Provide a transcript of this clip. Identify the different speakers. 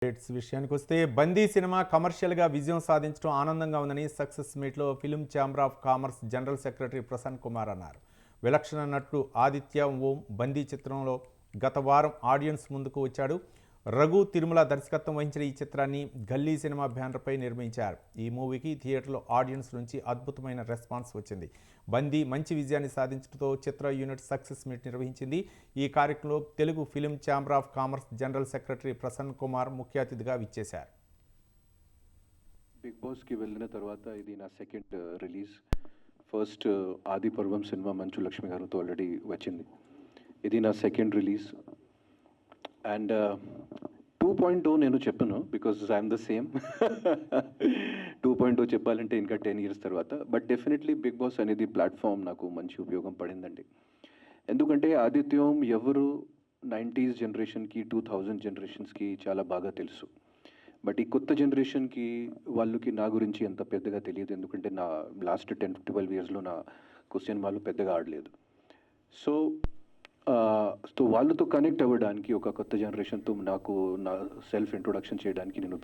Speaker 1: విషయానికి వస్తే బందీ సినిమా కమర్షియల్గా విజయం సాధించడం ఆనందంగా ఉందని సక్సెస్ మీట్లో film chamber of commerce general secretary Prasanna Kumar అన్నారు. విలక్షణ నటుడు ఆదిత్య ఓం బందీ చిత్రంలో గత వారం ఆడియన్స్ ముందుకు వచ్చాడు. రఘు తిరుమల దర్శకత్వం వహించిన ఈ చిత్రాన్ని గల్లీ సినిమా బ్యానర్పై నిర్మించారు. ఈ మూవీకి థియేటర్లో ఆడియన్స్ నుంచి అద్భుతమైన రెస్పాన్స్ వచ్చింది. బందీ మంచి విజయాన్ని సాధించడంతో చిత్ర యూనిట్ సక్సెస్ మీట్ నిర్వహించింది. ఈ కార్యక్రమంలో Telugu film chamber of commerce general secretary Prasanna Kumar ముఖ్య అతిథిగా విచ్చేశారు.
Speaker 2: బిగ్ బాస్కి వెళ్ళిన తర్వాత ఇది నా సెకండ్ రిలీజ్. ఫస్ట్ ఆది పర్వం సినిమా మంచు లక్ష్మి గారితో ఆల్రెడీ వచ్చింది. ఇది నా సెకండ్ రిలీజ్. అండ్ 2.0 నేను చెప్పను, బికాజ్ ఐఎమ్ ద సేమ్. 2.0 చెప్పాలంటే ఇంకా 10 years తర్వాత. బట్ డెఫినెట్లీ బిగ్ బాస్ అనేది ప్లాట్ఫామ్ నాకు మంచి ఉపయోగం పడిందండి. ఎందుకంటే ఆదిత్యం ఎవరు 90s జనరేషన్కి 2000 జనరేషన్స్కి చాలా బాగా తెలుసు. బట్ ఈ కొత్త జనరేషన్కి వాళ్ళకి నా గురించి అంత పెద్దగా తెలియదు. ఎందుకంటే నా లాస్ట్ 10-12 yearsలో నా సినిమాలు పెద్దగా ఆడలేదు. సో వాళ్ళతో కనెక్ట్ అవ్వడానికి ఒక కొత్త జనరేషన్తో నాకు నా సెల్ఫ్ ఇంట్రొడక్షన్ చేయడానికి నేను